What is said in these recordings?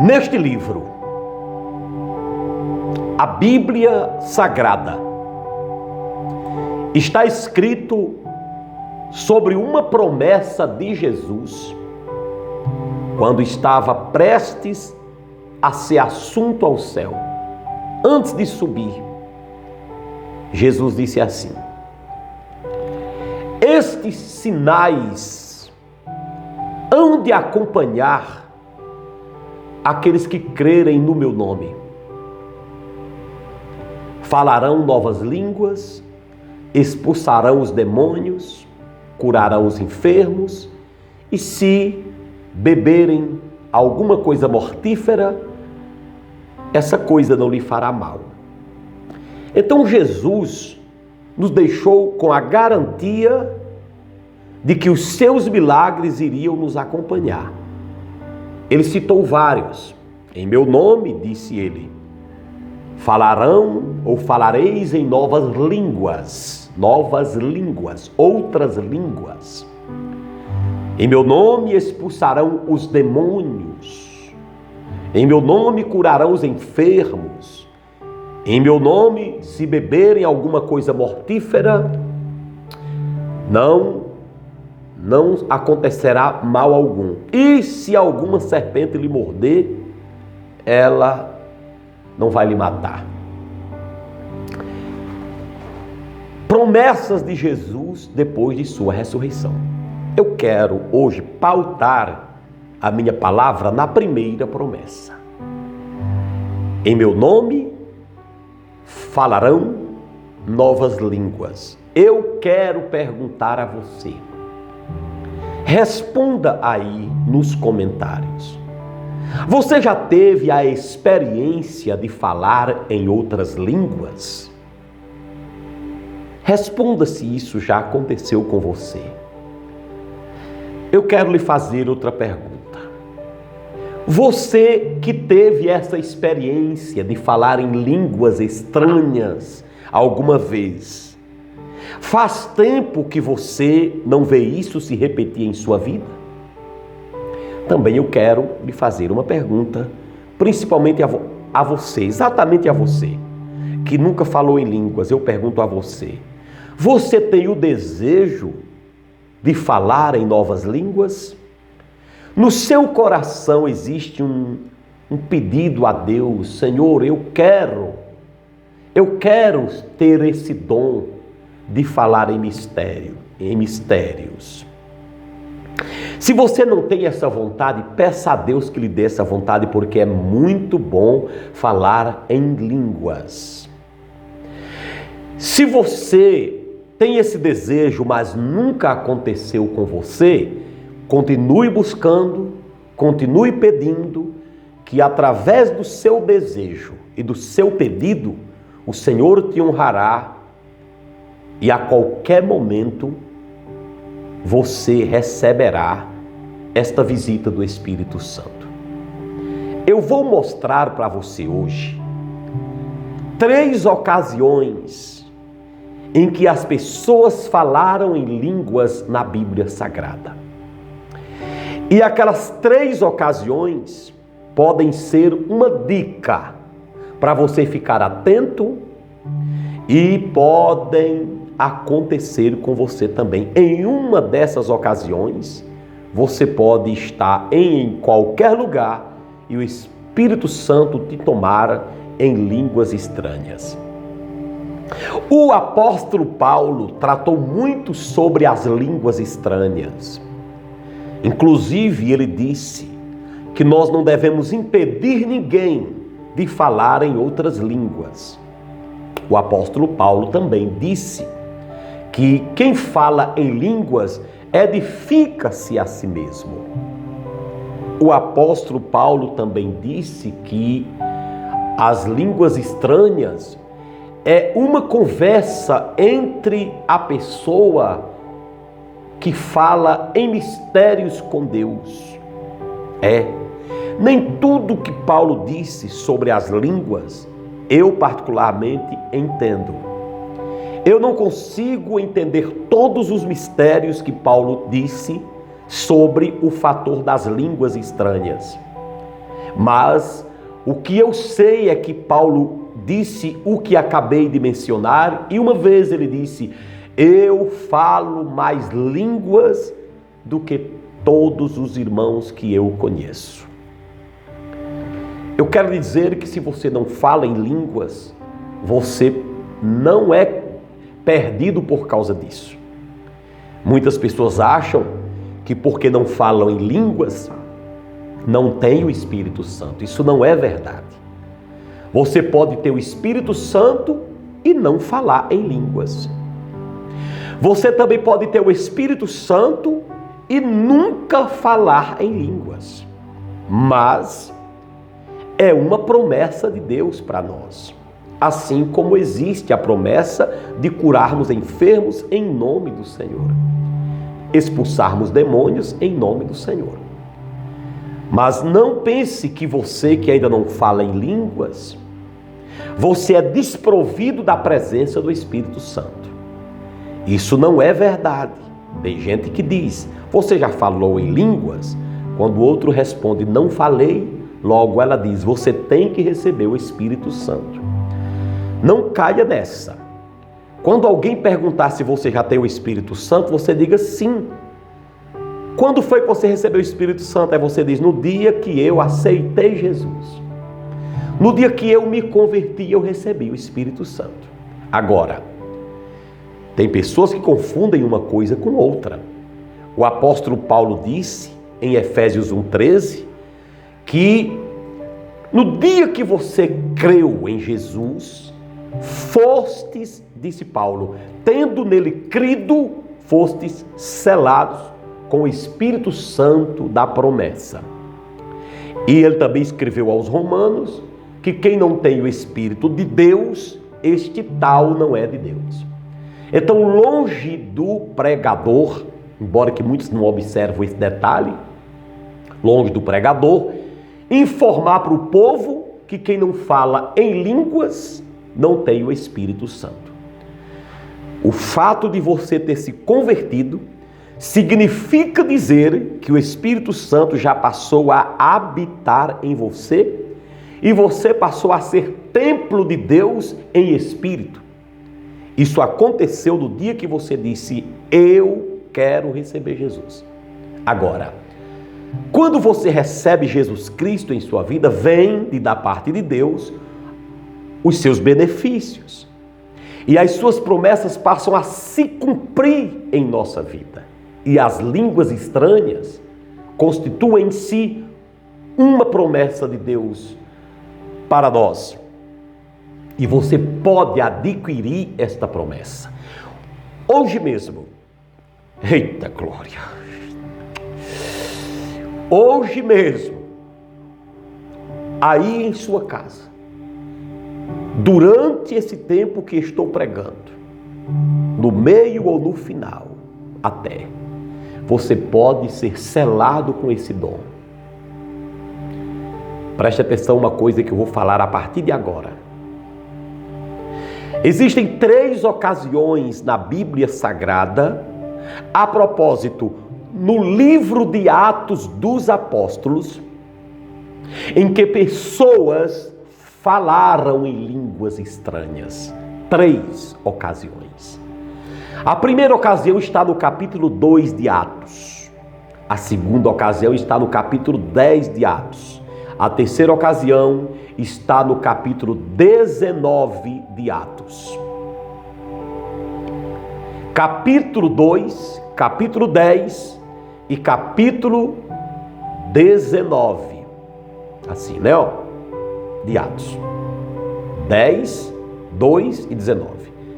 Neste livro, a Bíblia Sagrada, está escrito sobre uma promessa de Jesus quando estava prestes a ser assunto ao céu. Antes de subir, Jesus disse assim: estes sinais hão de acompanhar aqueles que crerem no meu nome. Falarão novas línguas, expulsarão os demônios, curarão os enfermos, e se beberem alguma coisa mortífera, essa coisa não lhe fará mal. Então Jesus nos deixou com a garantia de que os seus milagres iriam nos acompanhar. Ele citou vários. Em meu nome, disse ele, falarão ou falareis em novas línguas, outras línguas. Em meu nome expulsarão os demônios. Em meu nome curarão os enfermos. Em meu nome, se beberem alguma coisa mortífera, não acontecerá mal algum. E se alguma serpente lhe morder, ela não vai lhe matar. Promessas de Jesus depois de sua ressurreição. Eu quero hoje pautar a minha palavra na primeira promessa. Em meu nome falarão novas línguas. Eu quero perguntar a você. Responda aí nos comentários. Você já teve a experiência de falar em outras línguas? Responda se isso já aconteceu com você. Eu quero lhe fazer outra pergunta. Você que teve essa experiência de falar em línguas estranhas alguma vez, faz tempo que você não vê isso se repetir em sua vida? Também eu quero lhe fazer uma pergunta, principalmente a você, exatamente a você, que nunca falou em línguas. Eu pergunto a você: você tem o desejo de falar em novas línguas? No seu coração existe um pedido a Deus: Senhor, eu quero ter esse dom de falar em mistérios. Se você não tem essa vontade, peça a Deus que lhe dê essa vontade, porque é muito bom falar em línguas. Se você tem esse desejo, mas nunca aconteceu com você, continue buscando, continue pedindo, que através do seu desejo e do seu pedido, o Senhor te honrará e a qualquer momento você receberá esta visita do Espírito Santo. Eu vou mostrar para você hoje 3 ocasiões em que as pessoas falaram em línguas na Bíblia Sagrada. E aquelas 3 ocasiões podem ser uma dica para você ficar atento e podem acontecer com você também. Em uma dessas ocasiões, você pode estar em qualquer lugar e o Espírito Santo te tomar em línguas estranhas. O apóstolo Paulo tratou muito sobre as línguas estranhas. Inclusive, ele disse que nós não devemos impedir ninguém de falar em outras línguas. O apóstolo Paulo também disse que quem fala em línguas edifica-se a si mesmo. O apóstolo Paulo também disse que as línguas estranhas é uma conversa entre a pessoa que fala em mistérios com Deus. Nem tudo que Paulo disse sobre as línguas eu particularmente entendo. Eu não consigo entender todos os mistérios que Paulo disse sobre o fator das línguas estranhas. Mas o que eu sei é que Paulo disse o que acabei de mencionar, e uma vez ele disse: eu falo mais línguas do que todos os irmãos que eu conheço. Eu quero lhe dizer que se você não fala em línguas, você não é perdido por causa disso. Muitas pessoas acham que porque não falam em línguas, não tem o Espírito Santo. Isso não é verdade. Você pode ter o Espírito Santo e não falar em línguas. Você também pode ter o Espírito Santo e nunca falar em línguas. Mas é uma promessa de Deus para nós. Assim como existe a promessa de curarmos enfermos em nome do Senhor, expulsarmos demônios em nome do Senhor. Mas não pense que você que ainda não fala em línguas, você é desprovido da presença do Espírito Santo. Isso não é verdade. Tem gente que diz: você já falou em línguas? Quando o outro responde: não falei, logo ela diz: você tem que receber o Espírito Santo. Não caia nessa. Quando alguém perguntar se você já tem o Espírito Santo, você diga sim. Quando foi que você recebeu o Espírito Santo? Aí você diz: no dia que eu aceitei Jesus. No dia que eu me converti, eu recebi o Espírito Santo. Agora, tem pessoas que confundem uma coisa com outra. O apóstolo Paulo disse em Efésios 1,13 que no dia que você creu em Jesus, fostes, disse Paulo, tendo nele crido, fostes selados com o Espírito Santo da promessa. E ele também escreveu aos Romanos que quem não tem o Espírito de Deus, este tal não é de Deus. Então, longe do pregador, embora que muitos não observam esse detalhe, longe do pregador, informar para o povo que quem não fala em línguas não tem o Espírito Santo. O fato de você ter se convertido significa dizer que o Espírito Santo já passou a habitar em você e você passou a ser templo de Deus em espírito. Isso aconteceu no dia que você disse: eu quero receber Jesus. Agora, quando você recebe Jesus Cristo em sua vida, vem da parte de Deus os seus benefícios. E as suas promessas passam a se cumprir em nossa vida. E as línguas estranhas constituem em si uma promessa de Deus para nós. E você pode adquirir esta promessa. Hoje mesmo, eita glória! Hoje mesmo, aí em sua casa, durante esse tempo que estou pregando, no meio ou no final, até, você pode ser selado com esse dom. Preste atenção uma coisa que eu vou falar a partir de agora. Existem 3 ocasiões na Bíblia Sagrada, a propósito, no livro de Atos dos Apóstolos, em que pessoas falaram em línguas estranhas. 3 ocasiões. A primeira ocasião está no capítulo 2 de Atos. A segunda ocasião está no capítulo 10 de Atos. A terceira ocasião está no capítulo 19 de Atos. Capítulo 2, capítulo 10 e capítulo 19. Assim, né? De Atos. 10, 2 e 19.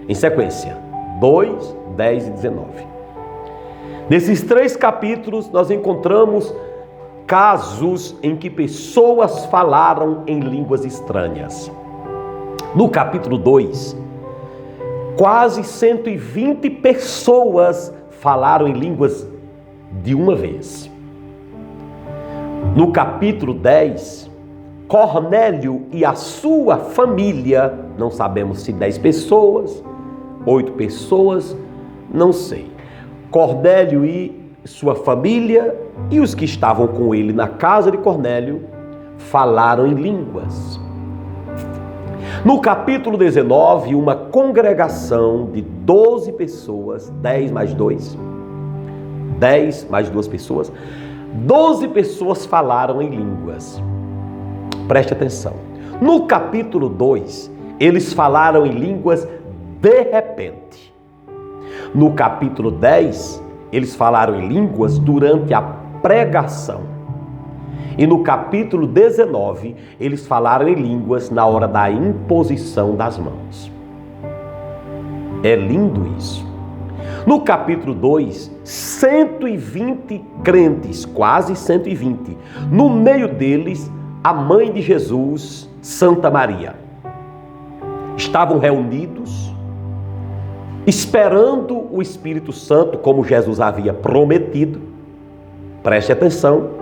Em sequência. 2, 10 e 19. Nesses 3 capítulos nós encontramos casos em que pessoas falaram em línguas estranhas. No capítulo 2, quase 120 pessoas falaram em línguas de uma vez. No capítulo 10, Cornélio e a sua família, não sabemos se 10 pessoas, 8 pessoas, não sei. Cornélio e sua família e os que estavam com ele na casa de Cornélio falaram em línguas. No capítulo 19, uma congregação de 12 pessoas, 10 mais 2 pessoas, 12 pessoas falaram em línguas. Preste atenção. No capítulo 2, eles falaram em línguas de repente. No capítulo 10, eles falaram em línguas durante a pregação. E no capítulo 19, eles falaram em línguas na hora da imposição das mãos. É lindo isso. No capítulo 2, 120 crentes, quase 120. No meio deles, a mãe de Jesus, Santa Maria. Estavam reunidos, esperando o Espírito Santo, como Jesus havia prometido. Preste atenção.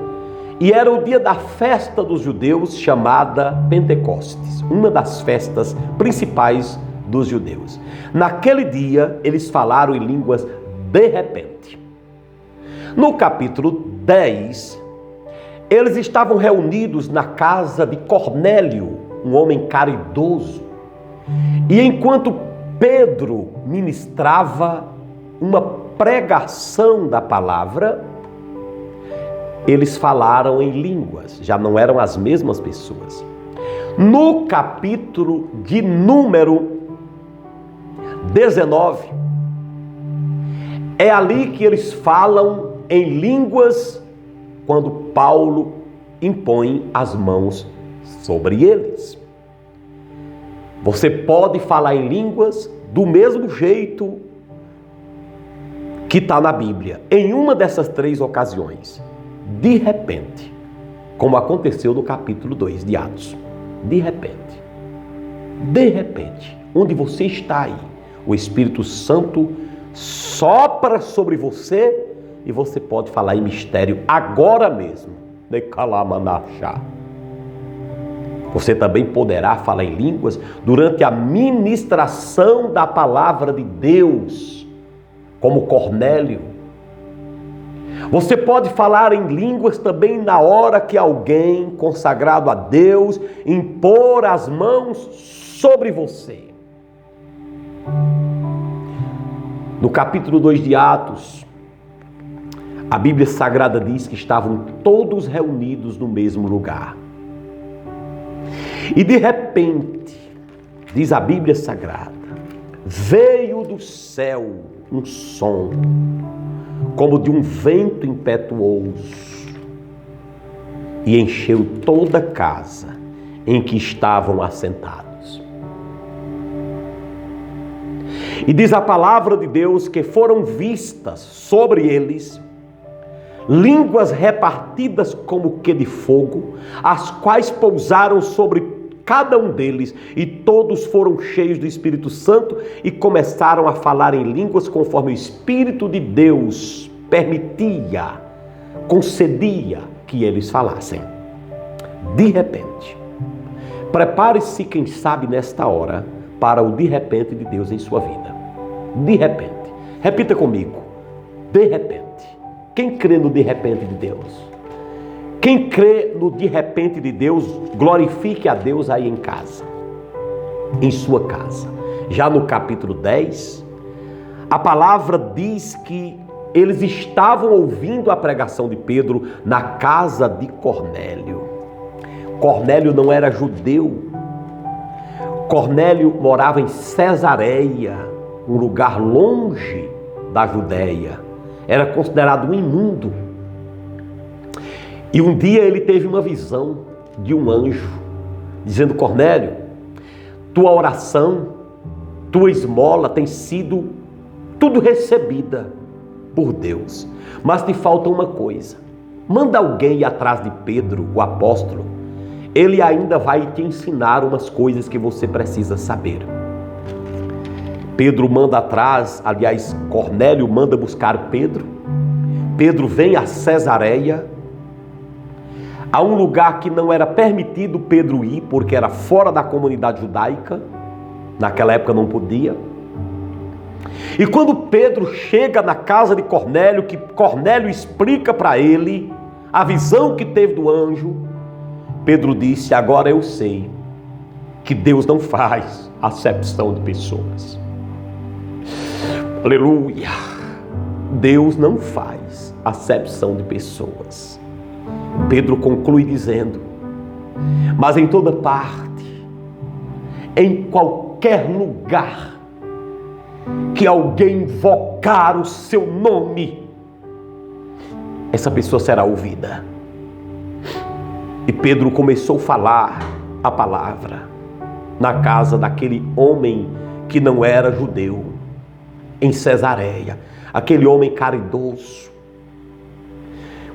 E era o dia da festa dos judeus, chamada Pentecostes, uma das festas principais dos judeus. Naquele dia, eles falaram em línguas de repente. No capítulo 10, eles estavam reunidos na casa de Cornélio, um homem caridoso. E enquanto Pedro ministrava uma pregação da palavra, eles falaram em línguas, já não eram as mesmas pessoas. No capítulo de número 19, é ali que eles falam em línguas quando Paulo impõe as mãos sobre eles. Você pode falar em línguas do mesmo jeito que está na Bíblia, em uma dessas 3 ocasiões. De repente, como aconteceu no capítulo 2 de Atos. De repente, onde você está aí, o Espírito Santo sopra sobre você e você pode falar em mistério agora mesmo. Você também poderá falar em línguas durante a ministração da palavra de Deus, como Cornélio. Você pode falar em línguas também na hora que alguém consagrado a Deus impor as mãos sobre você. No capítulo 2 de Atos, a Bíblia Sagrada diz que estavam todos reunidos no mesmo lugar. E de repente, diz a Bíblia Sagrada, veio do céu um som, como de um vento impetuoso, e encheu toda a casa em que estavam assentados. E diz a palavra de Deus que foram vistas sobre eles línguas repartidas como que de fogo, as quais pousaram sobre cada um deles, e todos foram cheios do Espírito Santo e começaram a falar em línguas conforme o Espírito de Deus permitia, concedia que eles falassem. De repente, prepare-se, quem sabe, nesta hora, para o de repente de Deus em sua vida. De repente. Repita comigo. De repente. Quem crê no de repente de Deus? Quem crê no de repente de Deus, glorifique a Deus aí em casa, em sua casa. Já no capítulo 10, a palavra diz que eles estavam ouvindo a pregação de Pedro na casa de Cornélio. Cornélio não era judeu. Cornélio morava em Cesareia, um lugar longe da Judéia. Era considerado um imundo. E um dia ele teve uma visão de um anjo, dizendo: Cornélio, tua oração, tua esmola tem sido tudo recebida por Deus. Mas te falta uma coisa. Manda alguém ir atrás de Pedro, o apóstolo. Ele ainda vai te ensinar umas coisas que você precisa saber. Pedro manda atrás, aliás, Cornélio manda buscar Pedro. Pedro vem a Cesareia, a um lugar que não era permitido Pedro ir, porque era fora da comunidade judaica. Naquela época não podia. E quando Pedro chega na casa de Cornélio, que Cornélio explica para ele a visão que teve do anjo, Pedro disse: agora eu sei que Deus não faz acepção de pessoas. Aleluia! Deus não faz acepção de pessoas. Pedro conclui dizendo: mas em toda parte, em qualquer lugar que alguém invocar o seu nome, essa pessoa será ouvida. E Pedro começou a falar a palavra na casa daquele homem que não era judeu, em Cesareia, aquele homem caridoso.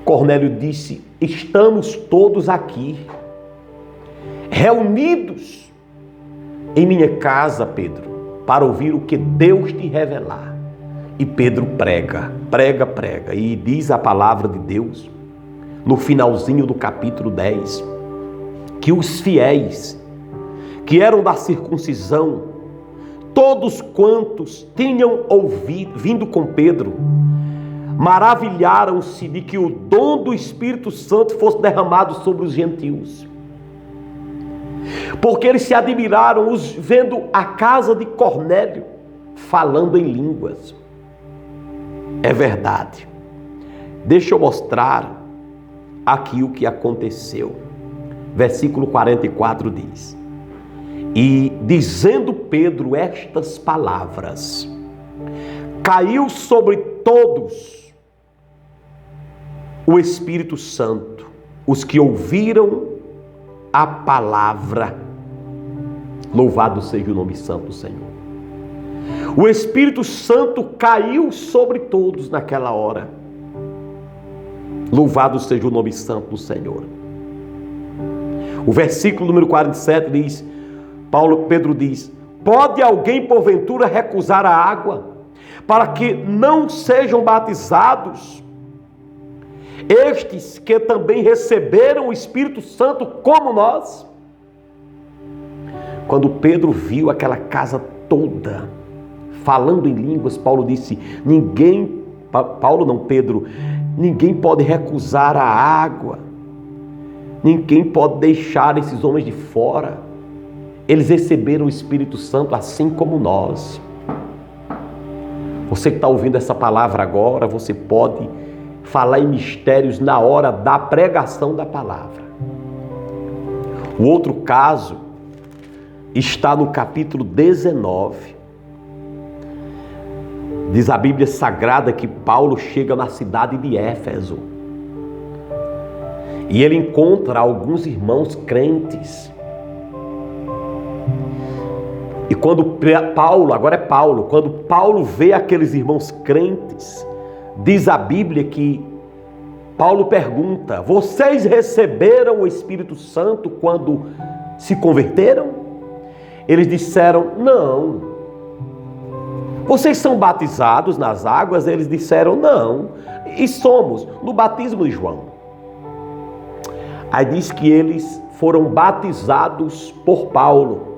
Cornélio disse: estamos todos aqui, reunidos em minha casa, Pedro, para ouvir o que Deus te revelar. E Pedro prega, e diz a palavra de Deus, no finalzinho do capítulo 10, que os fiéis, que eram da circuncisão, todos quantos tinham vindo com Pedro, maravilharam-se de que o dom do Espírito Santo fosse derramado sobre os gentios. Porque eles se admiraram vendo a casa de Cornélio falando em línguas. É verdade. Deixa eu mostrar aqui o que aconteceu. Versículo 44 diz: e dizendo Pedro estas palavras, caiu sobre todos o Espírito Santo, os que ouviram a palavra. Louvado seja o nome santo do Senhor. O Espírito Santo caiu sobre todos naquela hora. Louvado seja o nome santo do Senhor. O versículo número 47 diz, Pedro diz: pode alguém porventura recusar a água para que não sejam batizados estes que também receberam o Espírito Santo como nós? Quando Pedro viu aquela casa toda falando em línguas, Pedro, ninguém pode recusar a água, ninguém pode deixar esses homens de fora. Eles receberam o Espírito Santo assim como nós. Você que está ouvindo essa palavra agora, você pode falar em mistérios na hora da pregação da palavra. O outro caso está no capítulo 19. Diz a Bíblia Sagrada que Paulo chega na cidade de Éfeso e ele encontra alguns irmãos crentes. E quando Paulo vê aqueles irmãos crentes, diz a Bíblia que Paulo pergunta: vocês receberam o Espírito Santo quando se converteram? Eles disseram: não. Vocês são batizados nas águas? Eles disseram: não. E somos no batismo de João. Aí diz que eles foram batizados por Paulo,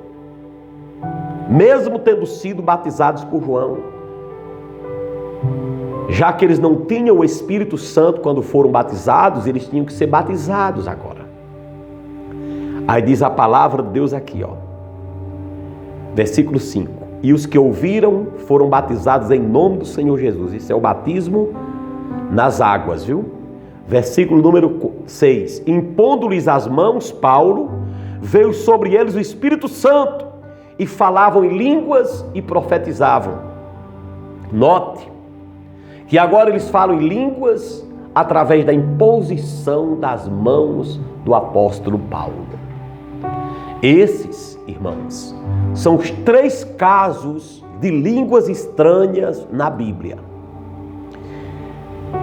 mesmo tendo sido batizados por João. Já que eles não tinham o Espírito Santo quando foram batizados, eles tinham que ser batizados agora. Aí diz a palavra de Deus aqui, versículo 5. E os que ouviram foram batizados em nome do Senhor Jesus. Isso é o batismo nas águas, viu? Versículo número 6. Impondo-lhes as mãos, Paulo, veio sobre eles o Espírito Santo e falavam em línguas e profetizavam. Note que agora eles falam em línguas através da imposição das mãos do apóstolo Paulo. Esses, irmãos, são os 3 casos de línguas estranhas na Bíblia.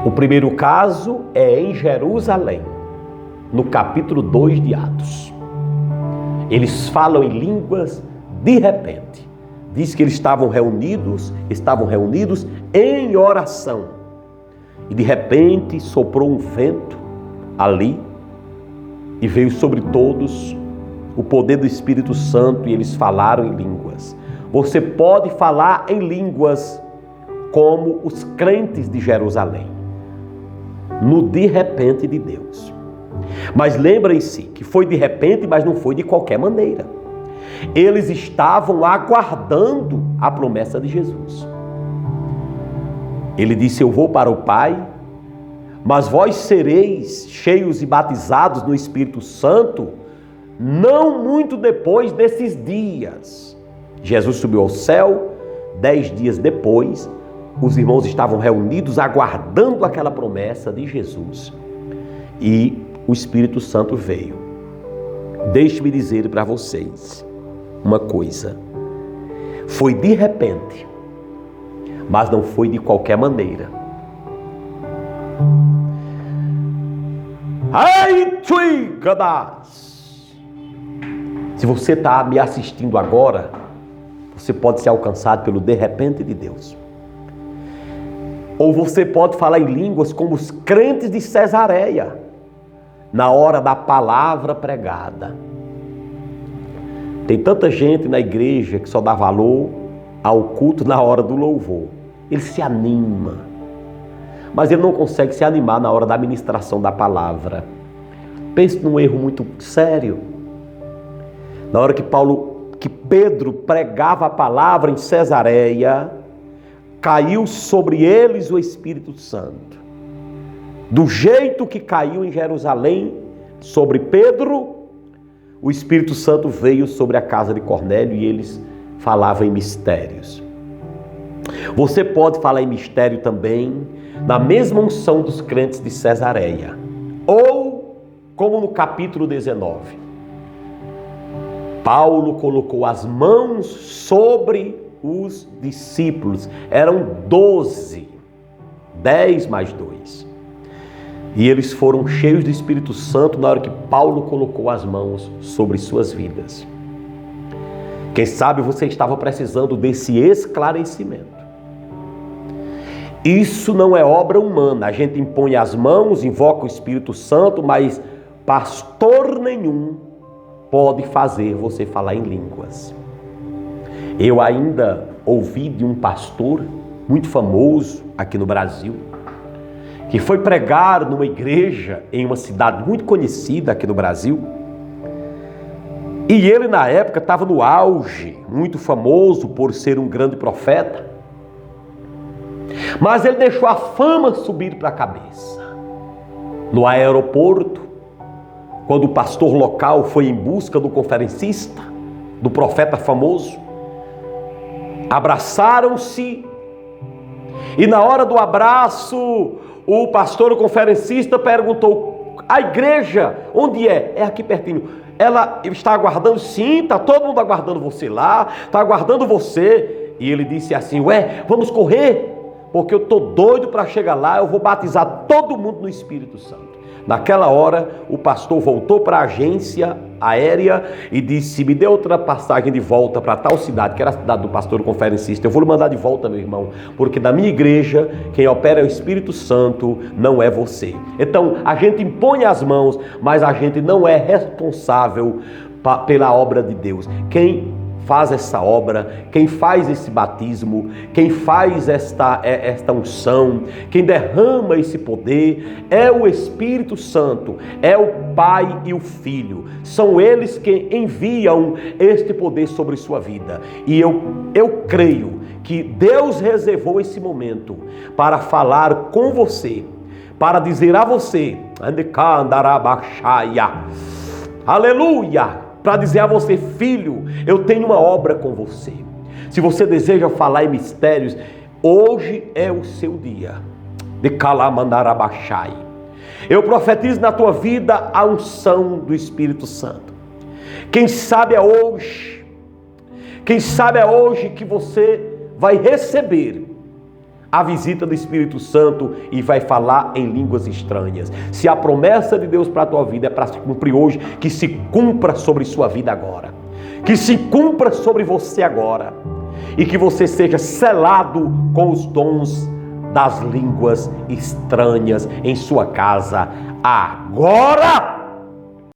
O primeiro caso é em Jerusalém, no capítulo 2 de Atos. Eles falam em línguas de repente. Diz que eles estavam reunidos em oração. E de repente soprou um vento ali e veio sobre todos o poder do Espírito Santo e eles falaram em línguas. Você pode falar em línguas como os crentes de Jerusalém, no de repente de Deus. Mas lembrem-se que foi de repente, mas não foi de qualquer maneira. Eles estavam aguardando a promessa de Jesus. Ele disse: eu vou para o Pai, mas vós sereis cheios e batizados no Espírito Santo, não muito depois desses dias. Jesus subiu ao céu, 10 dias depois, os irmãos estavam reunidos aguardando aquela promessa de Jesus. E o Espírito Santo veio. Deixe-me dizer para vocês uma coisa. Foi de repente, mas não foi de qualquer maneira. Ai, se você está me assistindo agora, você pode ser alcançado pelo de repente de Deus. Ou você pode falar em línguas como os crentes de Cesareia, na hora da palavra pregada. Tem tanta gente na igreja que só dá valor ao culto na hora do louvor. Ele se anima, mas ele não consegue se animar na hora da ministração da palavra. Pense num erro muito sério. Na hora que Pedro pregava a palavra em Cesareia, caiu sobre eles o Espírito Santo. Do jeito que caiu em Jerusalém sobre Pedro, o Espírito Santo veio sobre a casa de Cornélio e eles falavam em mistérios. Você pode falar em mistério também na mesma unção dos crentes de Cesareia. Ou, como no capítulo 19, Paulo colocou as mãos sobre os discípulos. Eram 12, 10 mais 2. E eles foram cheios do Espírito Santo na hora que Paulo colocou as mãos sobre suas vidas. Quem sabe você estava precisando desse esclarecimento. Isso não é obra humana. A gente impõe as mãos, invoca o Espírito Santo, mas pastor nenhum pode fazer você falar em línguas. Eu ainda ouvi de um pastor muito famoso aqui no Brasil, que foi pregar numa igreja em uma cidade muito conhecida aqui no Brasil. E ele na época estava no auge, muito famoso por ser um grande profeta. Mas ele deixou a fama subir para a cabeça. No aeroporto, quando o pastor local foi em busca do conferencista, do profeta famoso, abraçaram-se. E na hora do abraço, o pastor, o conferencista, perguntou: a igreja, onde é? É aqui pertinho. Ela está aguardando? Sim, está todo mundo aguardando você lá, está aguardando você. E ele disse assim: ué, vamos correr, porque eu estou doido para chegar lá, eu vou batizar todo mundo no Espírito Santo. Naquela hora, o pastor voltou para a agência aérea e disse: me dê outra passagem de volta para tal cidade, que era a cidade do pastor conferencista. Eu vou lhe mandar de volta, meu irmão, porque na minha igreja, quem opera é o Espírito Santo, não é você. Então, a gente impõe as mãos, mas a gente não é responsável pela obra de Deus. Quem faz essa obra, quem faz esse batismo, quem faz esta unção, quem derrama esse poder é o Espírito Santo, é o Pai e o Filho. São eles que enviam este poder sobre sua vida. E eu creio que Deus reservou esse momento para falar com você, para dizer a você, aleluia, para dizer a você: filho, eu tenho uma obra com você. Se você deseja falar em mistérios, hoje é o seu dia. De Kalamandarabashai. Eu profetizo na tua vida a unção do Espírito Santo. Quem sabe é hoje que você vai receber a visita do Espírito Santo e vai falar em línguas estranhas. Se a promessa de Deus para a tua vida é para se cumprir hoje, que se cumpra sobre sua vida agora. Que se cumpra sobre você agora. E que você seja selado com os dons das línguas estranhas em sua casa agora.